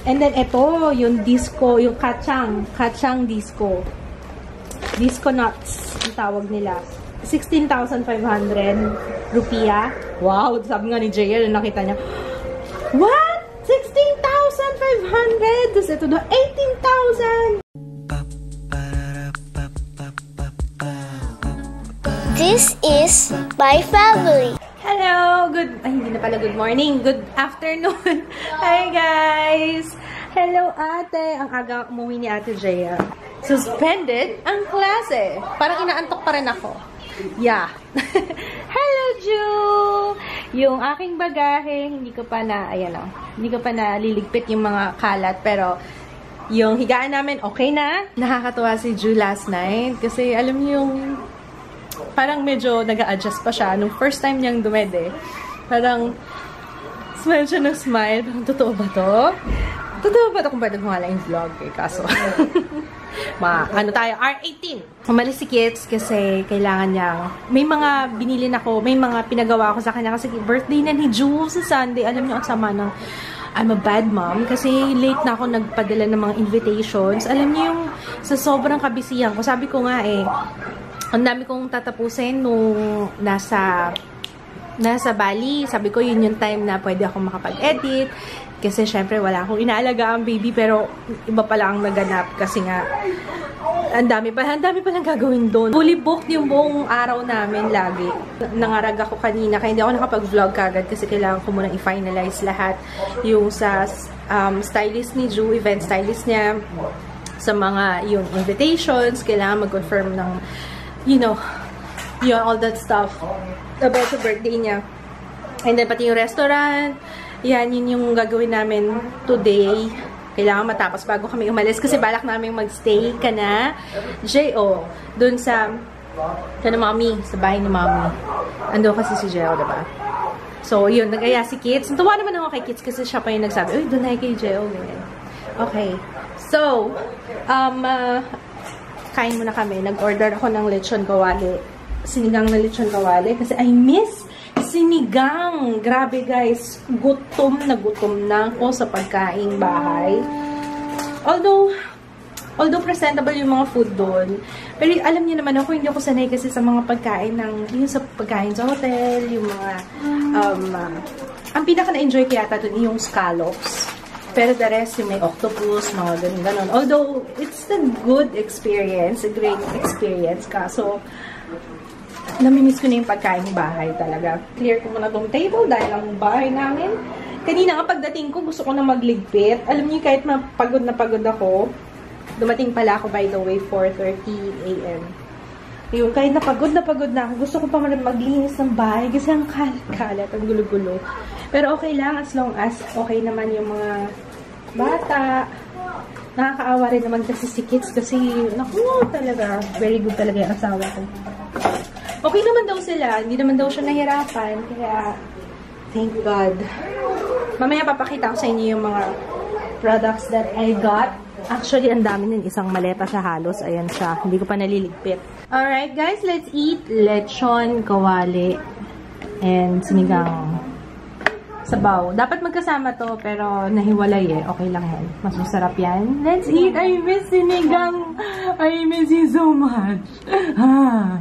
And then, ito, yung disco, yung kachang disco. Disco nuts, ang tawag nila. 16,500 rupiah. Wow, sabi nga ni JL, nakita niya, what? 16,500! Tapos ito doon, 18,000! This is my family. Hello! Hindi na pala good morning. Good afternoon. Hi, guys! Hello, ate. Ang aga umuwi ni Ate Jaya. Suspended ang klase. Parang inaantok pa rin ako. Yeah. Hello, Ju! Yung aking bagahe, hindi ko pa naliligpit yung mga kalat. Pero, yung higaan namin, okay na. Nakakatuwa si Ju last night. Kasi, alam niyo yung parang medyo nag-a-adjust pa siya. Nung first time niyang dumede, parang smile siya ng smile. Parang, totoo ba to? Totoo ba to? Kung pwede ko nga lang yung vlog eh. Kaso, ano tayo? R18. Umalis si Kits kasi kailangan niya. May mga binili ako, may mga pinagawa ko sa kanya kasi birthday na ni Ju sa Sunday. Alam niyo, ang sama ng I'm a bad mom kasi late na ako nagpadala ng mga invitations. Alam niyo yung sa sobrang kabisihan ko. Sabi ko nga eh, ang dami kong tatapusin nung nasa Bali. Sabi ko, yun yung time na pwede ako makapag-edit. Kasi, syempre, wala akong inaalaga ang baby. Pero, iba pala ang naganap. Kasi nga, ang dami palang gagawin doon. Fully booked yung buong araw namin lagi. Nangarag ako kanina. Kaya hindi ako nakapag-vlog kagad. Kasi kailangan ko muna i-finalize lahat. Yung sa stylist ni Ju, event stylist niya. Sa mga, yung invitations. Kailangan mag-confirm ng all that stuff about the birthday niya. And then, pati yung restaurant, yun yung gagawin namin today. Kailangan matapos bago kami umalis kasi balak namin magstay ka na, J.O. Dun sa Mami, sa bahay ni Mami. Ando kasi si J.O., diba? So, yun, nag-aya si Kits. Natuwa naman ako kay Kits kasi siya pa yung nagsabi, uy, dun na kay J.O. Okay. So, kain muna kami. Nag-order ako ng lechon kawali. Sinigang na lechon kawali. Kasi I miss sinigang. Grabe guys. Gutom na ako sa pagkain bahay. Although presentable yung mga food doon. Pero alam niyo naman ako, hindi ako sanay kasi sa mga pagkain yung sa pagkain sa hotel, yung mga ang pinaka na-enjoy ko yata doon yung scallops. Pero the rest, yung may octopus, mga ganun. Although, it's a good experience, a great experience. Kaso, namimiss ko na yung pagkain bahay talaga. Clear ko muna tong table dahil ang bahay namin. Kanina nga pagdating ko, gusto ko na magligpit. Alam niyo, kahit pagod na pagod ako, dumating pala ako by the way, 4:30 AM. Yung kahit napagod na ako, gusto ko pa maglinis ng bahay kasi ang kalat, ang gulo-gulo. Pero okay lang as long as okay naman yung mga bata. Nakakaawa rin naman kasi si Kits kasi, naku, talaga, very good talaga yung asawa ko. Okay naman daw sila, hindi naman daw siya nahirapan, kaya, thank God. Mamaya papakita ko sa inyo yung mga products that I got. Actually, ang dami nun, isang maleta siya halos, ayan siya, hindi ko pa naliligpit. Alright guys, let's eat lechon kawali and sinigang sabaw. Dapat magkasama to, pero nahiwalay eh. Okay lang yan. Mas masarap yan. Let's eat! I miss sinigang! I miss you so much! Ha!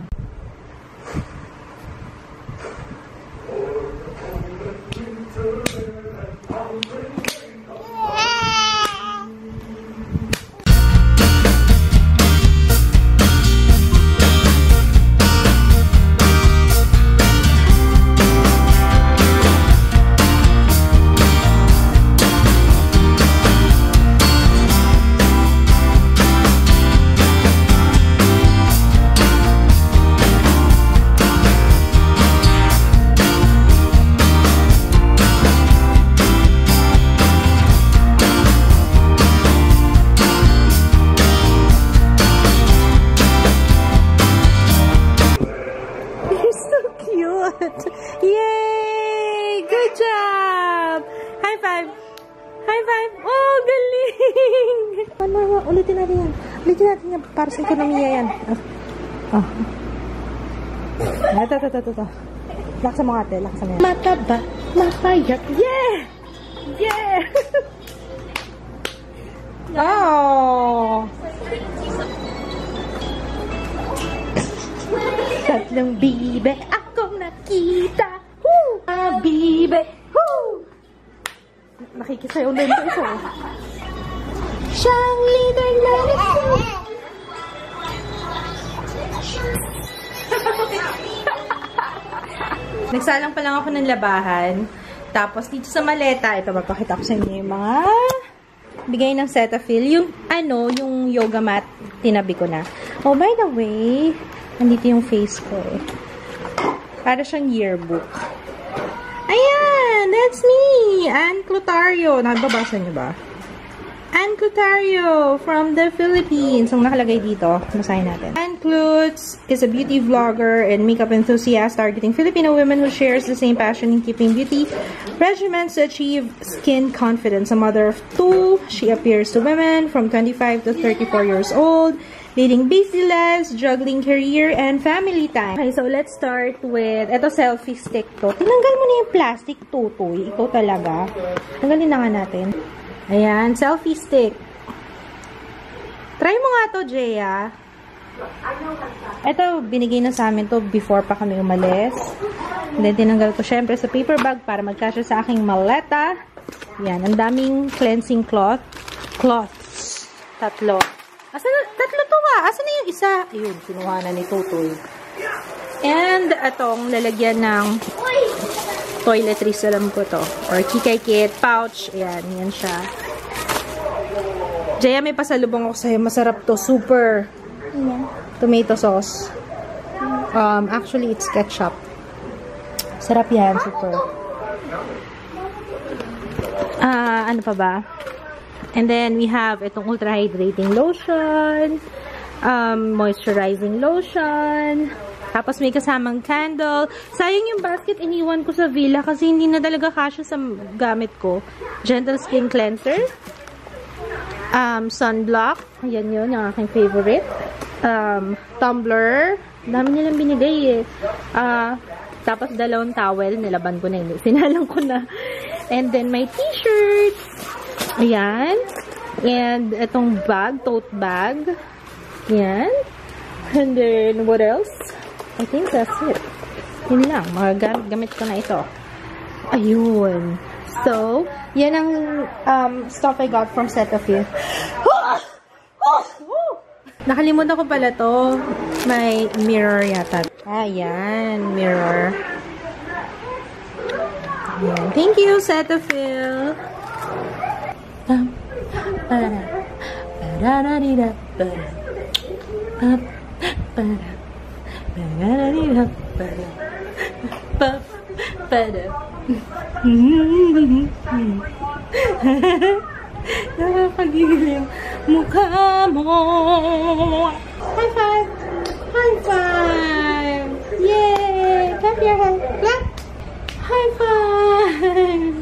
Yay! Good job! High five! High five! Oh, galing! Ulitin natin yan. Ulitin natin yan. Para sa ekonomiya yan. Oh. Ito. Laksa mo ate. Laksa mo yan. Mataba. Mapayat. Yeah! Yeah! ng bibe akong nakita. Woo! Bibe! Woo! Nakikisayaw na ito ito. Siyang leader na nagsalang pa lang ako ng labahan. Tapos, dito sa maleta, ito, mapakita ko sa inyo yung mga bigay ng Cetaphil. Yung, yung yoga mat, tinabi ko na. Oh, by the way, nandito yung face ko eh. Para siyang yearbook. Ayan! That's me! Ann Clotario. Nababasa niyo ba? Ann Clotario from the Philippines. Ang nakalagay dito, basahin natin. Ann Clots is a beauty vlogger and makeup enthusiast targeting Filipino women who shares the same passion in keeping beauty regimens to achieve skin confidence. A mother of 2, she appears to women from 25 to 34 years old, leading busy lives, juggling career and family time. Okay, so let's start with, ito selfie stick to. Tinanggal mo na yung plastic, tutoy. Ito talaga. Tanggalin na nga natin. Ayan, selfie stick. Try mo nga to, Jaya. Ito, binigay na sa amin to before pa kami umalis. And then, tinanggal ko syempre sa paper bag para magkasya sa aking maleta. Ayan, ang daming cleansing cloths. Tatlo. Tatlo to ba? Asan na yung isa? Ayun, kinuha na ni Tutoy. And, itong lalagyan ng toiletries, alam ko to. Or kikay kit, pouch. Ayan, yan siya. Jaya, may pasalubong ako sa'yo. Masarap to. Super. Tomato sauce. Actually, it's ketchup. Sarap yan. Super. Ano pa ba? And then, we have itong ultra hydrating lotion. Moisturizing lotion. Tapos may kasamang candle. Sayang yung basket iniwan ko sa villa kasi hindi na talaga kasya sa gamit ko. Gentle skin cleanser. Sunblock. Ayan yun, yung aking favorite. Tumbler. Dami nilang binigay eh. Tapos dalawang towel. Nilaban ko na yun. Sinalang ko na. And then my t-shirts. Ayan. And itong bag, tote bag. Ayan. And then what else? I think that's it. Yun lang. Mga gamit ko na ito. Ayun. So, yan ang stuff I got from Cetaphil. Nakalimutan ko pala to. May mirror yata. Ayan. Mirror. Ayan. Thank you, Cetaphil. Nakakagigil yung mukha mo. High five! High five! Yay! Clap your hands! Clap! High five!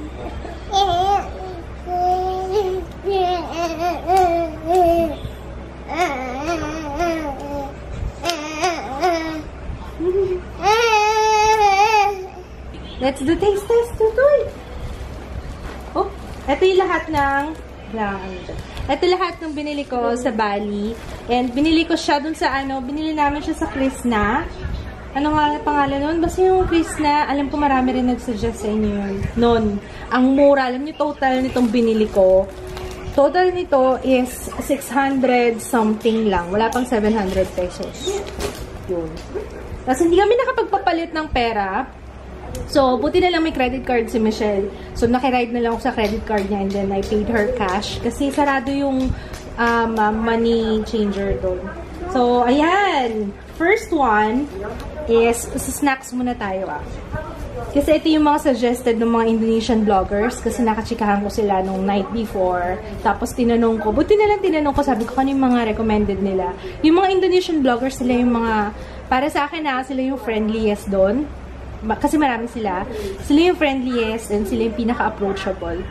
Let's do taste test, Tutoy. Oh, ito yung lahat ng ito lahat ng binili ko sa Bali. And binili ko siya dun sa binili namin siya sa Krishna. Ano nga pangalan nun? Basta yung Krishna, alam ko marami rin nagsuggest sa inyo yun. Nun, ang mura. Alam niyo total nitong binili ko. Total nito is 600 something lang. Wala pang 700 pesos. Yun. Tapos hindi kami nakapagpapalit ng pera. So, buti na lang may credit card si Michelle. So, nakiride na lang ako sa credit card niya and then I paid her cash. Kasi sarado yung money changer doon. So, ayan. First one is, snacks muna tayo Kasi ito yung mga suggested ng mga Indonesian vloggers. Kasi nakachikahan ko sila nung night before. Tapos tinanong ko, buti na lang tinanong ko, sabi ko kano yung mga recommended nila. Yung mga Indonesian vloggers, sila yung mga, para sa akin sila yung friendliest doon. Kasi marami sila. Sila yung friendliest and sila yung pinaka-approachable.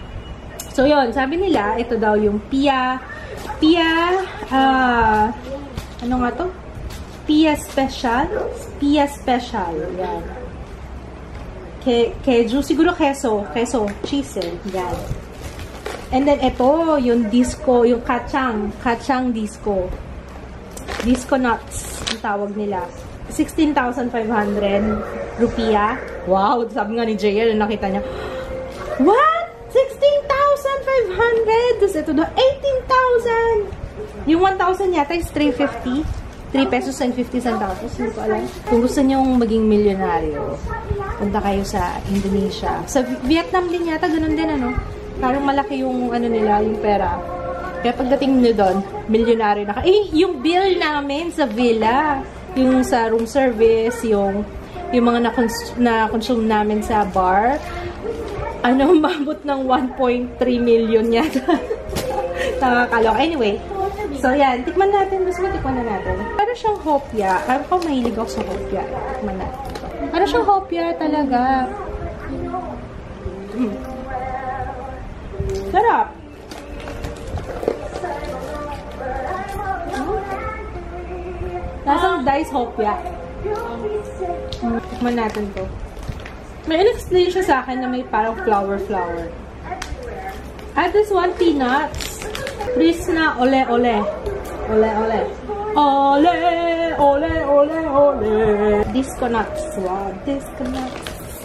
So, yun. Sabi nila, ito daw yung Pia, ano nga to? Pia Special. Pia Special. Yan. Keju. Siguro keso. Cheese eh. Yan. And then, ito, yung disco, yung kachang disco. Disco nuts, ang tawag nila. 16,500 rupiah. Wow! Sabi nga ni JL, nakita niya, what? 16,500! Tapos ito doon, 18,000! Yung 1,000 yata is 350. 3 pesos and 50 centavos. Hindi ko alam. Kung gusto niyong maging milyonaryo, punta kayo sa Indonesia. Sa Vietnam din yata, ganun din, ano? Parang malaki yung, ano nila, yung pera. Kaya pagdating nyo doon, milyonaryo na ka. Eh, yung bill namin sa villa, yung sa room service, yung mga na-consume namin sa bar, ano, mabot ng 1.3 million yata. Nakakalok. Anyway, so yan, tikman natin. Gusto mo tikman na natin. Parang siyang hopya. Parang ko mahilig ako sa hopya. Tikman natin. Parang siyang hopya talaga. Sarap. Lasang diced hopya. Tikman natin to. May in-explain siya sa akin na may parang flower. At this one, peanuts. Please na ole. Disco nuts. Wow, disco nuts.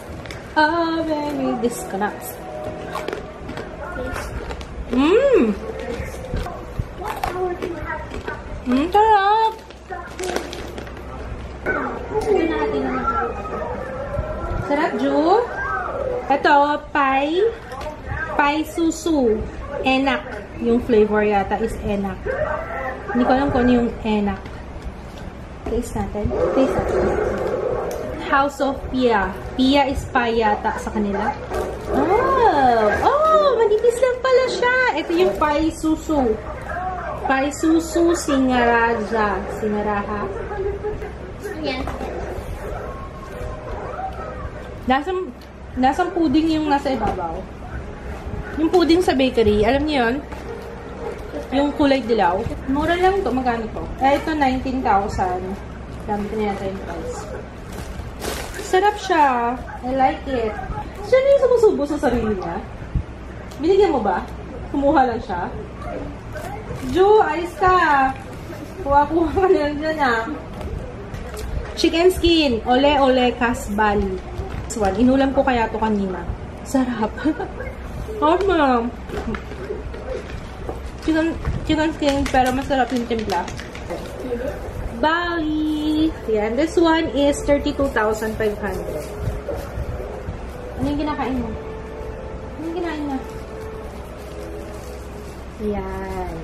Oh, baby, disco nuts. Sarap. Sarap, Ju. Ito, pie susu. Enak. Yung flavor yata is enak. Hindi ko alam kung ano yung enak. Taste natin. House of Pia. Pia is pie yata sa kanila. Oh, manipis lang pala siya. Ito yung pie susu. Pie susu singaraha. Yan. Nasang pudding yung nasa ibabaw. Yung pudding sa bakery, alam niyo yun? Yung kulay dilaw. Mura lang to. Magkano to? Ito, 19,000. Gamit niya yata yung price. Sarap siya. I like it. Siya na yung sumusubo sa sarili niya. Binigyan mo ba? Kumuha lang siya? Ju, ayos ka. Kuha-kuha ka na dyan ah. Chicken skin. Ole kasbali. This one. Inulam ko kaya to kanina. Sarap. Ma'am. Chicken skin, pero masarap yung timpla. Bali. Yan. This one is 32,500. Ano yung kinakain mo? Ano yung kinain mo? Yan.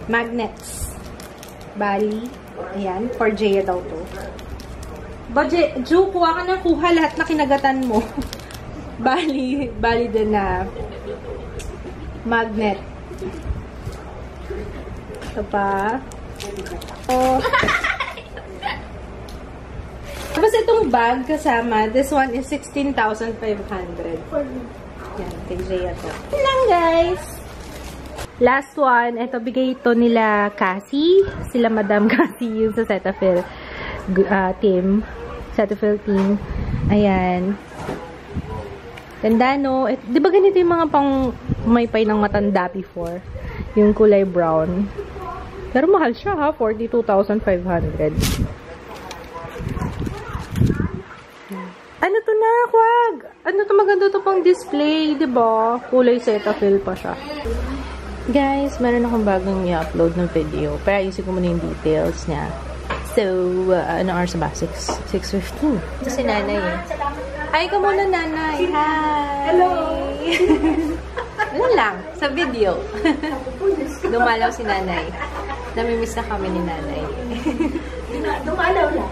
Magnets. Bali. Ayan. For Jaya daw to. Ju, kuha ka na kuha lahat na kinagatan mo. Bali din na magnet. Ito pa. Oh. Tapos itong bag kasama, this one is 16,500. Yan, kay Jaya to. Yan lang, guys. Last one, ito bigay ito nila Cassie. Sila Madam Cassie yung sa Cetaphil team. Cetaphil team. Ayan. Ganda, no? Di ba ganito yung mga pang maypay ng matanda before? Yung kulay brown. Pero mahal siya, ha? 42,500. Ano to na? Wag! Ano to? Maganda to pang display, di ba? Kulay Cetaphil pa siya. Guys, meron akong bagong i-upload ng video. Pero ayusin ko muna yung details niya. So, ano oras ba? 6:15. Ito si nanay eh. Hi ka muna, nanay. Hi! Hello! Ano lang, sa video. Dumalaw si nanay. Namimiss na kami ni nanay. Dumalaw lang.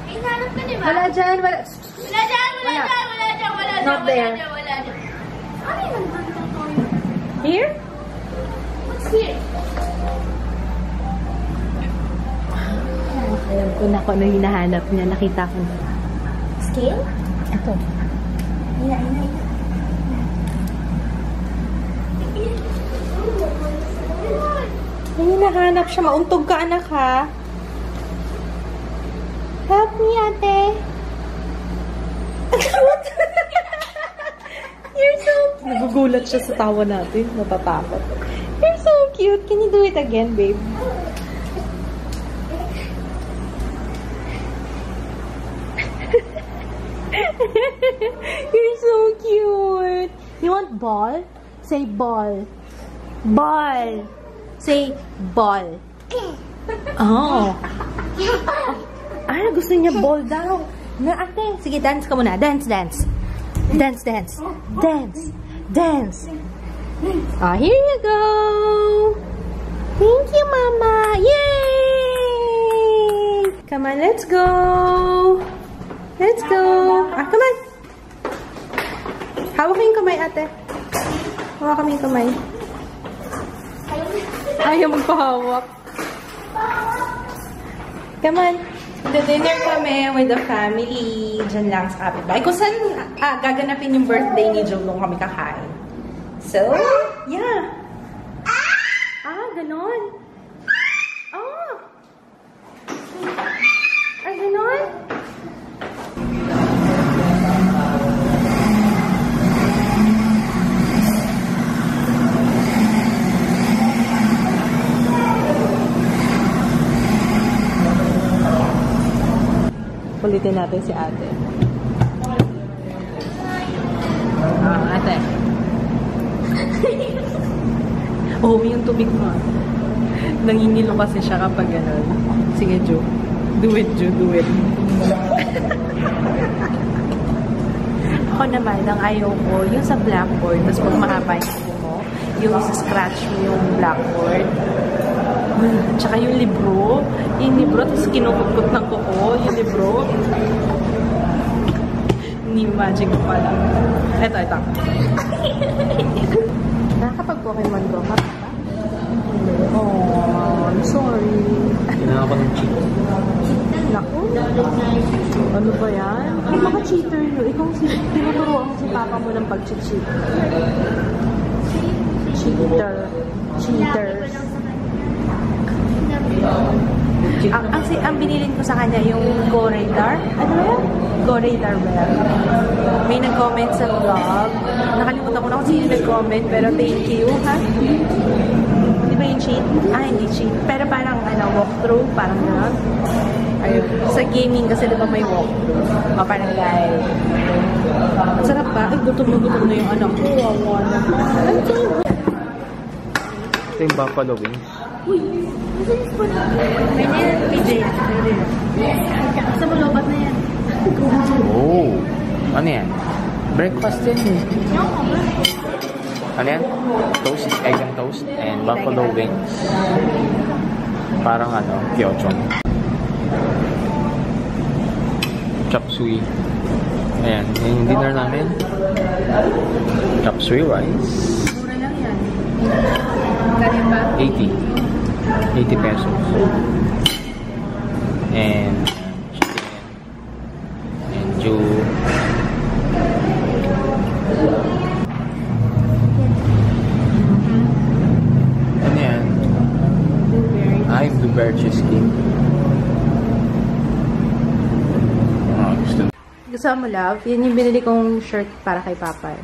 Hinanap ka, di ba? Wala dyan, wala. Wala dyan. Not there. Ano yung Here? What's here? Alam ko na kung ano hinahanap niya. Nakita ko na. Scale? Ito. Ina. May hinahanap siya. Mauntog ka, anak, ha? Help me, ate. You're so cute. Nagugulat siya sa tawa natin. Natatakot. You're so cute. Can you do it again, babe? You're so cute. You want ball? Say ball. Ball. Say ball. Oh. Ah, gusto niya ball daw. Na, ate. Sige, dance ka muna. Dance, dance. Dance, dance. Dance. Dance. Ah, here you go. Thank you, Mama. Yay! Come on, let's go. Let's go. Ah, come on. Hawak mo yung kamay, ate. Hawak kami yung kamay. Ayaw magpahawak. Come on. The dinner kami with the family. Diyan lang sa kapitbahay. Kung saan gaganapin yung birthday ni Joe nung kami kakain. So, yeah. Ah, ganon. Oh. Ah, ganon. Ulitin natin si ate. Ate. Oh, yung tubig mo. Nangingilo kasi siya kapag gano'n. Sige, Jo. Do it, Jo. Do it. Ako naman, ang ayaw ko, yung sa blackboard, tapos pag mahaba yung mo, yung scratch mo yung blackboard. Tsaka yung libro. Yung libro, tapos kinukukot ng kuko. Yung libro. New magic pala. Ito. Nakakapag-Pokemon Go ka ba? Oh, I'm sorry. Kailangan ko ng cheat. Naku. Ano ba yan? Ay, baka cheater yun. Ikaw tinuturoan mo si papa mo ng pag-cheat. Cheater. Cheaters. Ang binilin ko sa kanya yung Go Radar. Ano ba yan? Go Radar ba yan? May nag-comment sa vlog. Nakalimutan ko na kung sino nag-comment, pero thank you, ha? Di ba yung cheat? Ah, hindi cheat. Pero parang, walkthrough. Parang gano'n. Ayun. Sa gaming kasi di ba may walkthrough? O, parang live. Sarap ba? Ay, gutom na yung anak ko. Wawa na. Ito yung buffalo wings. Uy, nasa yung spoon? May yan, PJ. Sa malobat na yan. Oh! Ano yan? Breakfast din eh. Ano yan? Toast, egg and toast, and buffalo wings. Parang kyochong. Chop suey. Ayan, yung dinner namin. Chop suey rice. Mura lang yan. Kaya ba? 80 pesos. And chicken. And Jew. Ano yan? Ay, blueberry cheesecake. Gusto mo, love? Yan yung binili kong shirt para kay Papa.